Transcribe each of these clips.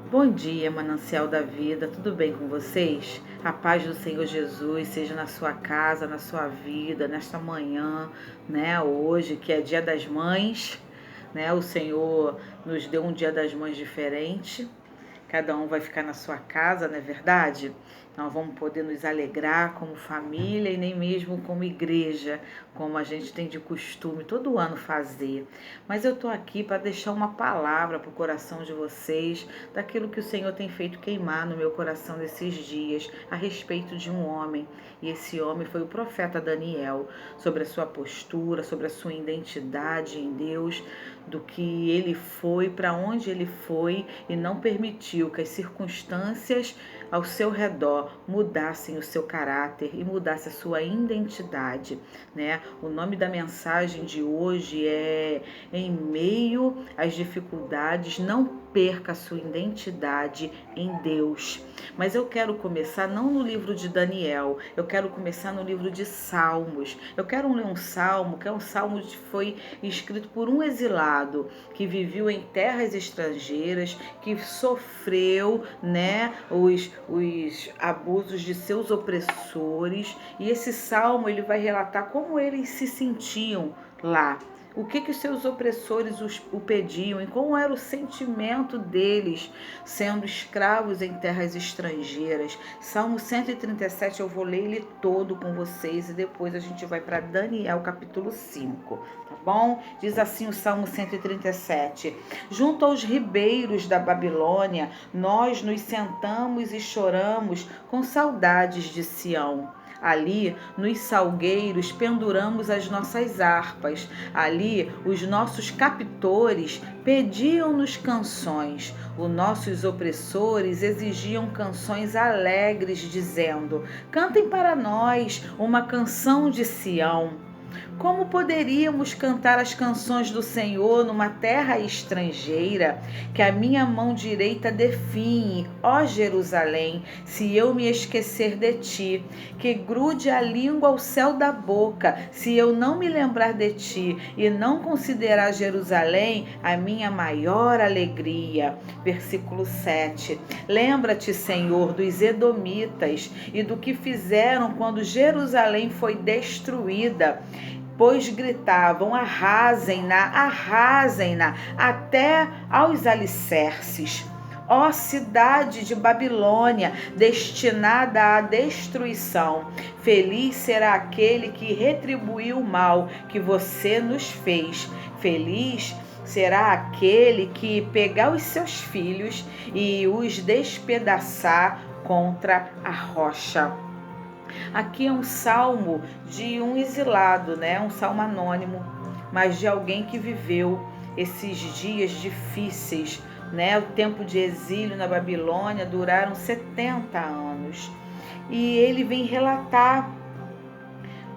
Bom dia, manancial da vida, tudo bem com vocês? A paz do Senhor Jesus seja na sua casa, na sua vida, nesta manhã, né? Hoje, que é Dia das Mães, né? O Senhor nos deu um Dia das Mães diferente. Cada um vai ficar na sua casa, não é verdade? Nós vamos poder nos alegrar como família e nem mesmo como igreja, como a gente tem de costume todo ano fazer. Mas eu estou aqui para deixar uma palavra para o coração de vocês, daquilo que o Senhor tem feito queimar no meu coração nesses dias, a respeito de um homem. E esse homem foi o profeta Daniel, sobre a sua postura, sobre a sua identidade em Deus, do que ele foi, para onde ele foi e não permitiu que as circunstâncias ao seu redor mudassem o seu caráter e mudassem a sua identidade, né? O nome da mensagem de hoje é Em meio às dificuldades, não perca a sua identidade em Deus. Mas eu quero começar não no livro de Daniel, eu quero começar no livro de Salmos. Eu quero ler um salmo, que é um salmo que foi escrito por um exilado que viveu em terras estrangeiras, que sofreu, né, os abusos de seus opressores. E esse salmo ele vai relatar como eles se sentiam lá. O que os seus opressores o pediam e como era o sentimento deles sendo escravos em terras estrangeiras. Salmo 137 eu vou ler ele todo com vocês e depois a gente vai para Daniel capítulo 5, tá bom? Diz assim o Salmo 137: Junto aos ribeiros da Babilônia, nós nos sentamos e choramos com saudades de Sião. Ali, nos salgueiros, penduramos as nossas harpas. Ali, os nossos captores pediam-nos canções. Os nossos opressores exigiam canções alegres, dizendo: Cantem para nós uma canção de Sião. Como poderíamos cantar as canções do Senhor numa terra estrangeira? Que a minha mão direita definhe, ó Jerusalém, se eu me esquecer de ti. Que grude a língua ao céu da boca, se eu não me lembrar de ti e não considerar Jerusalém a minha maior alegria. Versículo 7. Lembra-te, Senhor, dos edomitas e do que fizeram quando Jerusalém foi destruída, pois gritavam: arrasem-na, até aos alicerces. Ó cidade de Babilônia, destinada à destruição, feliz será aquele que retribuiu o mal que você nos fez. Feliz será aquele que pegar os seus filhos e os despedaçar contra a rocha. Aqui é um salmo de um exilado, né? Um salmo anônimo, mas de alguém que viveu esses dias difíceis, né? O tempo de exílio na Babilônia duraram 70 anos. E ele vem relatar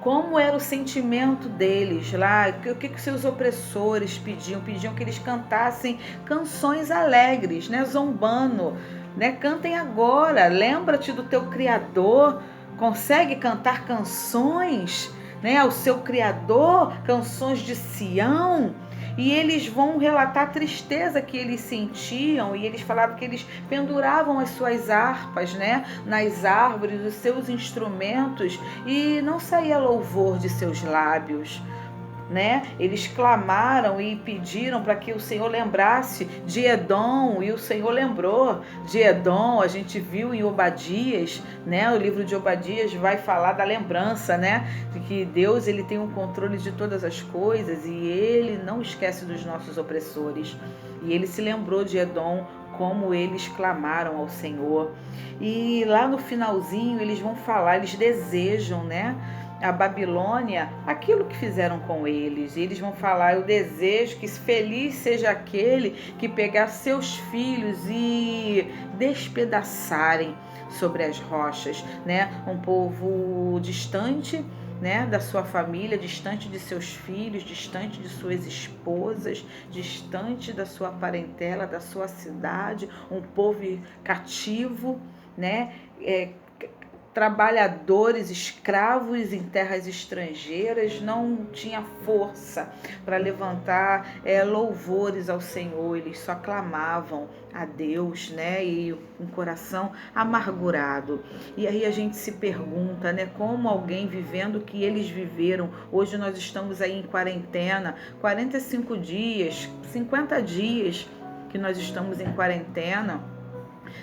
como era o sentimento deles lá, o que seus opressores pediam. Pediam que eles cantassem canções alegres, né? Zombando, né? Cantem agora, lembra-te do teu Criador. Consegue cantar canções, né, ao seu Criador, canções de Sião. E eles vão relatar a tristeza que eles sentiam, e eles falavam que eles penduravam as suas harpas, né, nas árvores, os seus instrumentos, e não saía louvor de seus lábios, né? Eles clamaram e pediram para que o Senhor lembrasse de Edom, e o Senhor lembrou de Edom. A gente viu em Obadias, né? O livro de Obadias vai falar da lembrança, né? De que Deus ele tem um controle de todas as coisas e ele não esquece dos nossos opressores. E ele se lembrou de Edom, como eles clamaram ao Senhor. E lá no finalzinho eles vão falar, eles desejam, né, a Babilônia, aquilo que fizeram com eles. E eles vão falar: eu desejo que feliz seja aquele que pegar seus filhos e despedaçarem sobre as rochas, né? Um povo distante, né, da sua família, distante de seus filhos, distante de suas esposas, distante da sua parentela, da sua cidade, um povo cativo, né, trabalhadores, escravos em terras estrangeiras, não tinha força para levantar louvores ao Senhor. Eles só clamavam a Deus, né? E um coração amargurado. E aí a gente se pergunta, né? Como alguém vivendo o que eles viveram. Hoje nós estamos aí em quarentena, 45 dias, 50 dias que nós estamos em quarentena.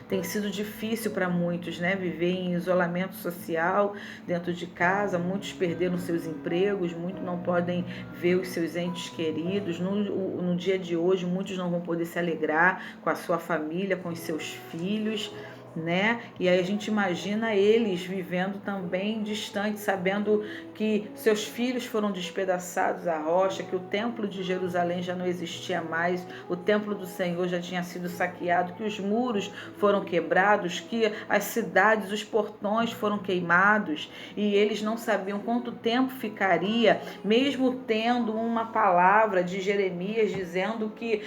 Tem sido difícil para muitos, né? Viver em isolamento social dentro de casa. Muitos perderam seus empregos, muitos não podem ver os seus entes queridos. No dia de hoje, muitos não vão poder se alegrar com a sua família, com os seus filhos, né? E aí a gente imagina eles vivendo também distante, sabendo que seus filhos foram despedaçados à rocha, que o templo de Jerusalém já não existia mais, o templo do Senhor já tinha sido saqueado, que os muros foram quebrados, que as cidades, os portões foram queimados, e eles não sabiam quanto tempo ficaria, mesmo tendo uma palavra de Jeremias dizendo que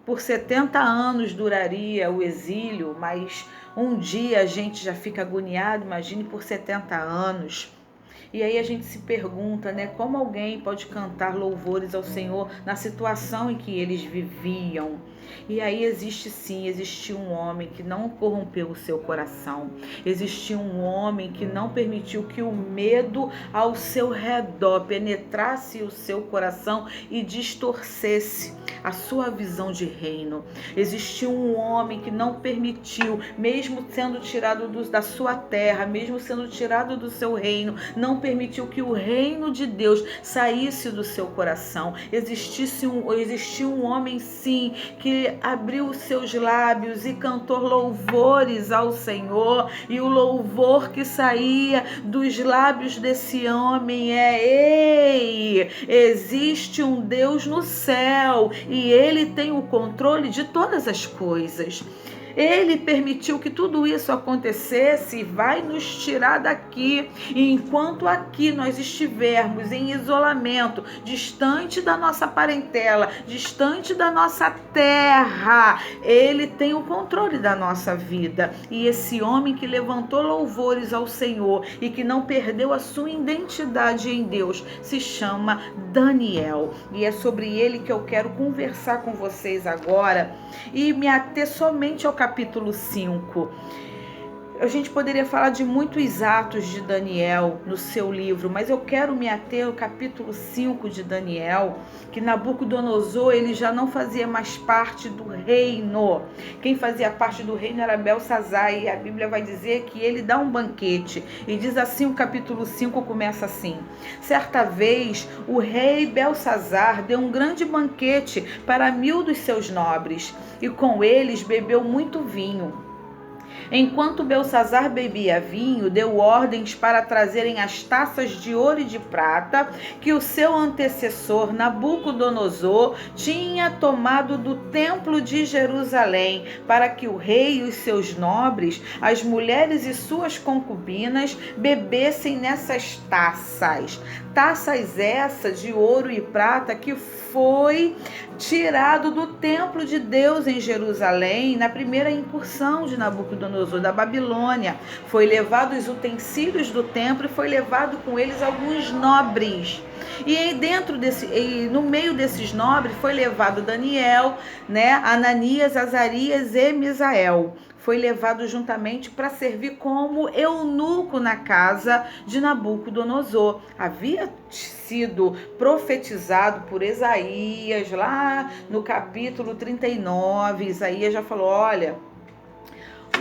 por 70 anos duraria o exílio, mas um dia a gente já fica agoniado, imagine por 70 anos. E aí a gente se pergunta, né, como alguém pode cantar louvores ao Senhor na situação em que eles viviam? E aí existiu um homem que não corrompeu o seu coração. Existiu um homem que não permitiu que o medo ao seu redor penetrasse o seu coração e distorcesse a sua visão de reino. Existiu um homem que não permitiu, mesmo sendo tirado da sua terra, mesmo sendo tirado do seu reino, não permitiu que o reino de Deus saísse do seu coração. Existiu um homem, sim, que abriu os seus lábios e cantou louvores ao Senhor, e o louvor que saía dos lábios desse homem ei, existe um Deus no céu e Ele tem o controle de todas as coisas. Ele permitiu que tudo isso acontecesse e vai nos tirar daqui. E enquanto aqui nós estivermos em isolamento, distante da nossa parentela, distante da nossa terra, Ele tem o controle da nossa vida. E esse homem que levantou louvores ao Senhor e que não perdeu a sua identidade em Deus se chama Daniel. E é sobre ele que eu quero conversar com vocês agora e me ater somente ao capítulo 5. A gente poderia falar de muitos atos de Daniel no seu livro, mas eu quero me ater ao capítulo 5 de Daniel, que Nabucodonosor ele já não fazia mais parte do reino. Quem fazia parte do reino era Belsazar, e a Bíblia vai dizer que ele dá um banquete. E diz assim, o capítulo 5 começa assim: certa vez o rei Belsazar deu um grande banquete para 1000 dos seus nobres, e com eles bebeu muito vinho. Enquanto Belsazar bebia vinho, deu ordens para trazerem as taças de ouro e de prata que o seu antecessor Nabucodonosor tinha tomado do templo de Jerusalém, para que o rei e os seus nobres, as mulheres e suas concubinas bebessem nessas taças. Taças essas de ouro e prata que foi tirado do templo de Deus em Jerusalém na primeira incursão de Nabucodonosor da Babilônia. Foi levado os utensílios do templo e foi levado com eles alguns nobres. E no meio desses nobres foi levado Daniel, né, Ananias, Azarias e Misael. Foi levado juntamente para servir como eunuco na casa de Nabucodonosor. Havia sido profetizado por Isaías lá no capítulo 39. Isaías já falou, olha,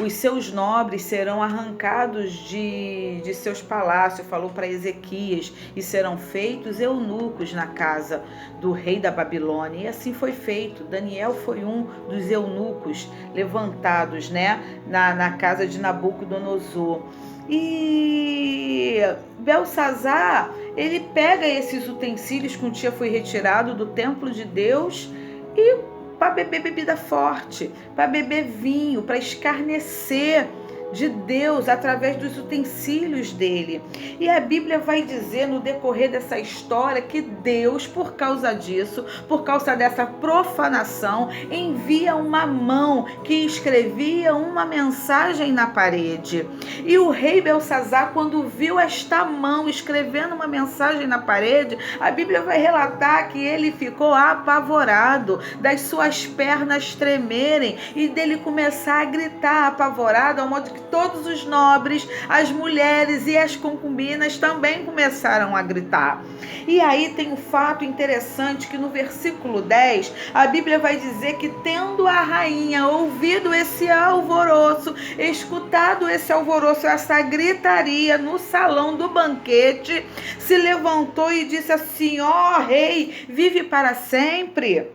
os seus nobres serão arrancados de seus palácios, falou para Ezequias, e serão feitos eunucos na casa do rei da Babilônia. E assim foi feito. Daniel foi um dos eunucos levantados, né, na casa de Nabucodonosor. E Belsazar, ele pega esses utensílios que um dia foi retirado do templo de Deus e para beber bebida forte, para beber vinho, para escarnecer, de Deus através dos utensílios dele. E a Bíblia vai dizer no decorrer dessa história que Deus, por causa disso, por causa dessa profanação, envia uma mão que escrevia uma mensagem na parede. E o rei Belsazar, quando viu esta mão escrevendo uma mensagem na parede, a Bíblia vai relatar que ele ficou apavorado, das suas pernas tremerem e dele começar a gritar apavorado, ao modo que todos os nobres, as mulheres e as concubinas também começaram a gritar. E aí tem um fato interessante que no versículo 10, a Bíblia vai dizer que tendo a rainha ouvido esse alvoroço, escutado esse alvoroço, essa gritaria no salão do banquete, se levantou e disse assim: ó rei, vive para sempre.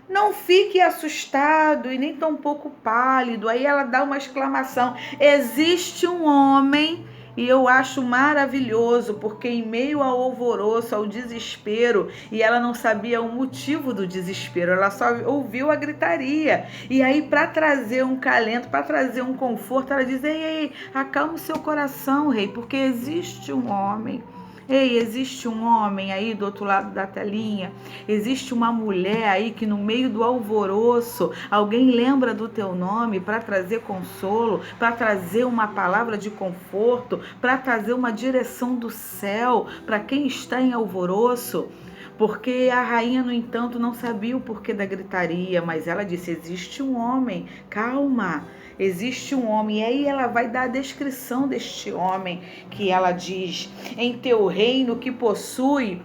Não fique assustado e nem tão pouco pálido. Aí ela dá uma exclamação: existe um homem, e eu acho maravilhoso, porque em meio ao alvoroço, ao desespero, e ela não sabia o motivo do desespero, ela só ouviu a gritaria. E aí, para trazer um calento, para trazer um conforto, ela diz: ei, acalma o seu coração, rei, porque existe um homem. Ei, existe um homem aí do outro lado da telinha, existe uma mulher aí que no meio do alvoroço, alguém lembra do teu nome para trazer consolo, para trazer uma palavra de conforto, para trazer uma direção do céu para quem está em alvoroço. Porque a rainha, no entanto, não sabia o porquê da gritaria, mas ela disse: existe um homem, calma, existe um homem. E aí ela vai dar a descrição deste homem, que ela diz: em teu reino que possui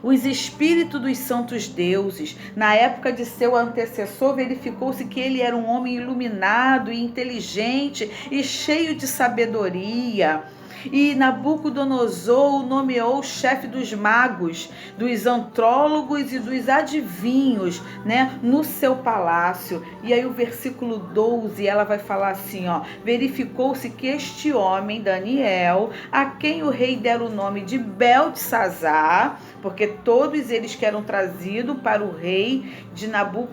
os espíritos dos santos deuses. Na época de seu antecessor, verificou-se que ele era um homem iluminado e inteligente e cheio de sabedoria. E Nabucodonosor o nomeou chefe dos magos, dos antrólogos e dos adivinhos, né, no seu palácio. E aí o versículo 12, ela vai falar assim, ó: verificou-se que este homem, Daniel, a quem o rei dera o nome de Beltesazar, porque todos eles que eram trazidos para o rei de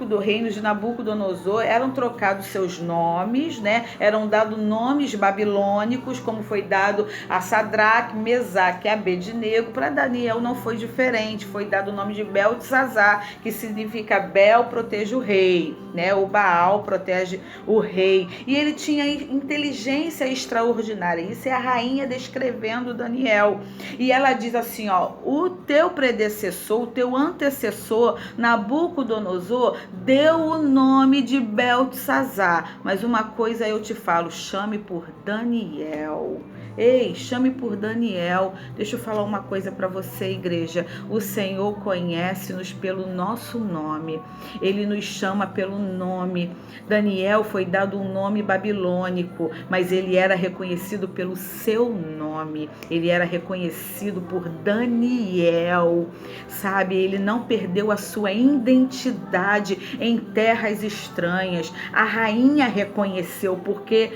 do reino de Nabucodonosor eram trocados seus nomes, né? Eram dados nomes babilônicos, como foi dado a Sadraque, Mesaque e Abednego. Para Daniel não foi diferente, foi dado o nome de Beltesazar, que significa Bel protege o rei, né? O Baal protege o rei. E ele tinha inteligência extraordinária. Isso é a rainha descrevendo Daniel. E ela diz assim, ó: o teu predecessor, o teu antecessor, Nabucodonosor, deu o nome de Beltesazar. Mas uma coisa eu te falo: chame por Daniel. Ei, chame por Daniel. Deixa eu falar uma coisa para você, igreja. O Senhor conhece-nos pelo nosso nome. Ele nos chama pelo nome. Daniel foi dado um nome babilônico, mas ele era reconhecido pelo seu nome. Ele era reconhecido por Daniel. Sabe, ele não perdeu a sua identidade em terras estranhas. A rainha reconheceu, porque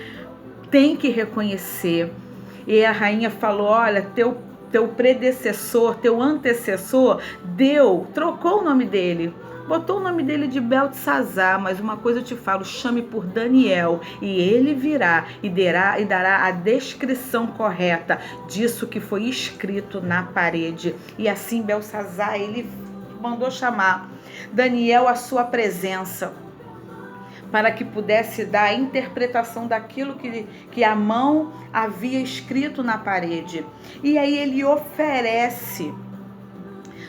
tem que reconhecer. E a rainha falou: olha, teu predecessor, teu antecessor, trocou o nome dele, botou o nome dele de Beltesazar. Mas uma coisa eu te falo: chame por Daniel, e ele virá e dará a descrição correta disso que foi escrito na parede. E assim Belsazar, ele mandou chamar Daniel à sua presença, para que pudesse dar a interpretação daquilo que a mão havia escrito na parede. E aí ele oferece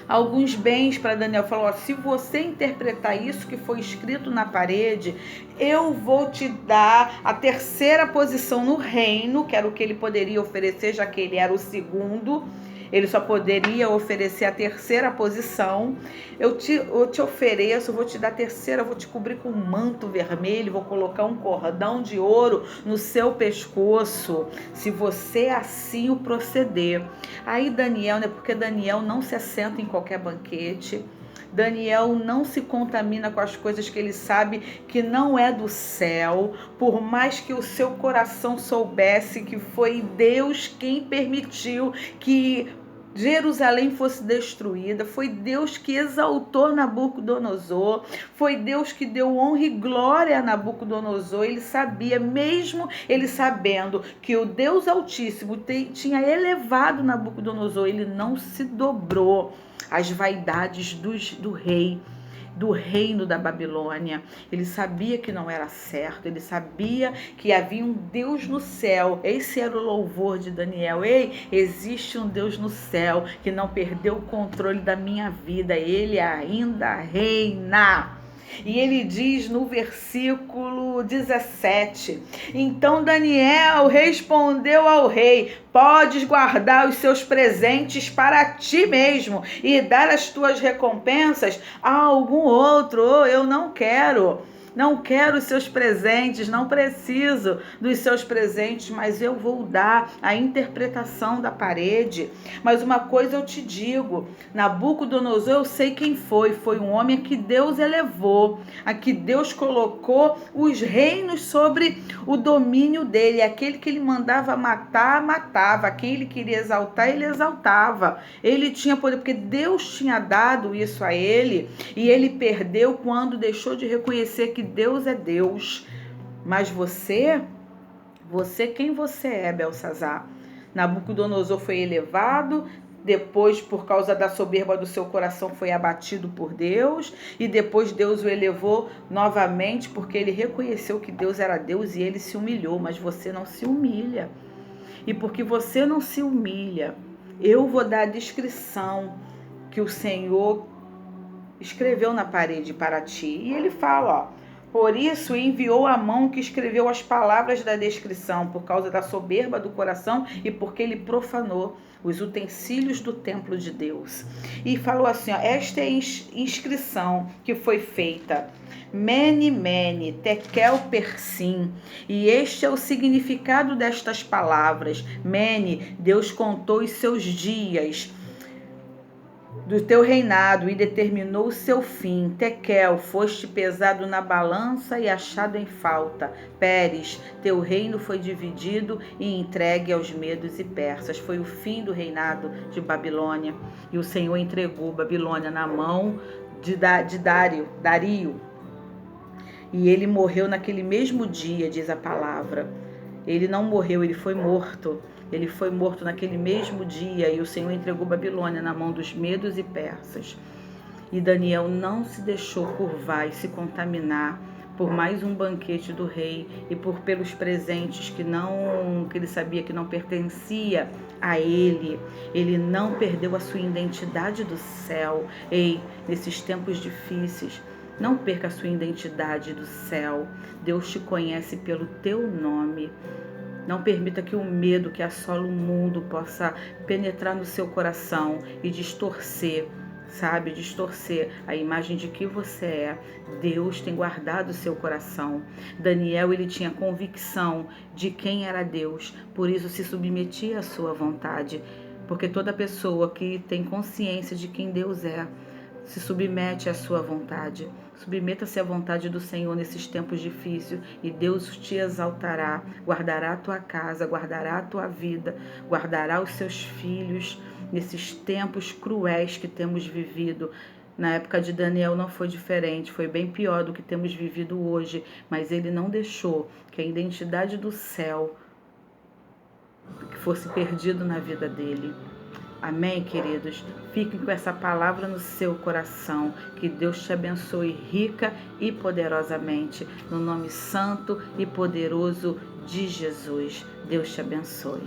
alguns bens para Daniel. Falou: se você interpretar isso que foi escrito na parede, eu vou te dar a terceira posição no reino, que era o que ele poderia oferecer, já que ele era o segundo. Ele só poderia oferecer a terceira posição. Eu te ofereço, vou te dar a terceira, vou te cobrir com um manto vermelho, vou colocar um cordão de ouro no seu pescoço, se você assim o proceder. Aí Daniel, né, porque Daniel não se assenta em qualquer banquete. Daniel não se contamina com as coisas que ele sabe que não é do céu, por mais que o seu coração soubesse que foi Deus quem permitiu que Jerusalém fosse destruída. Foi Deus que exaltou Nabucodonosor. Foi Deus que deu honra e glória a Nabucodonosor. Ele sabia, mesmo ele sabendo que o Deus Altíssimo tinha elevado Nabucodonosor, ele não se dobrou às vaidades do rei, do reino da Babilônia. Ele sabia que não era certo, ele sabia que havia um Deus no céu. Esse era o louvor de Daniel. Ei, existe um Deus no céu que não perdeu o controle da minha vida, ele ainda reina. E ele diz no versículo 17: então Daniel respondeu ao rei: podes guardar os seus presentes para ti mesmo e dar as tuas recompensas a algum outro. Eu não quero os seus presentes, não preciso dos seus presentes, mas eu vou dar a interpretação da parede. Mas uma coisa eu te digo, Nabucodonosor, eu sei quem foi um homem que Deus elevou, a que Deus colocou os reinos sobre o domínio dele. Aquele que ele mandava matar, matava. Quem ele queria exaltar, ele exaltava. Ele tinha poder, porque Deus tinha dado isso a ele, e ele perdeu quando deixou de reconhecer que Deus é Deus. Mas você quem você é, Belsazar? Nabucodonosor foi elevado, depois, por causa da soberba do seu coração, foi abatido por Deus, e depois Deus o elevou novamente, porque ele reconheceu que Deus era Deus e ele se humilhou. Mas você não se humilha. E porque você não se humilha, eu vou dar a descrição que o Senhor escreveu na parede para ti. E ele fala, ó: por isso enviou a mão que escreveu as palavras da descrição, por causa da soberba do coração e porque ele profanou os utensílios do templo de Deus. E falou assim, ó: esta é a inscrição que foi feita: Mene, Mene, Tekel, Persim. E este é o significado destas palavras. Mene, Deus contou os seus dias do teu reinado e determinou o seu fim. Tekel, foste pesado na balança e achado em falta. Pérez, teu reino foi dividido e entregue aos medos e persas. Foi o fim do reinado de Babilônia. E o Senhor entregou Babilônia na mão de Dario. E ele morreu naquele mesmo dia, diz a palavra. Ele não morreu, ele foi morto. Ele foi morto naquele mesmo dia, e o Senhor entregou Babilônia na mão dos medos e persas. E Daniel não se deixou curvar e se contaminar por mais um banquete do rei e pelos presentes que ele sabia que não pertencia a ele. Ele não perdeu a sua identidade do céu. Ei, nesses tempos difíceis, não perca a sua identidade do céu. Deus te conhece pelo teu nome. Não permita que o medo que assola o mundo possa penetrar no seu coração e distorcer a imagem de que você é. Deus tem guardado o seu coração. Daniel, ele tinha convicção de quem era Deus, por isso se submetia à sua vontade, porque toda pessoa que tem consciência de quem Deus é, se submete à sua vontade. Submeta-se à vontade do Senhor nesses tempos difíceis e Deus te exaltará, guardará a tua casa, guardará a tua vida, guardará os seus filhos nesses tempos cruéis que temos vivido. Na época de Daniel não foi diferente, foi bem pior do que temos vivido hoje, mas ele não deixou que a identidade do céu fosse perdida na vida dele. Amém, queridos? Fiquem com essa palavra no seu coração. Que Deus te abençoe rica e poderosamente. No nome santo e poderoso de Jesus. Deus te abençoe.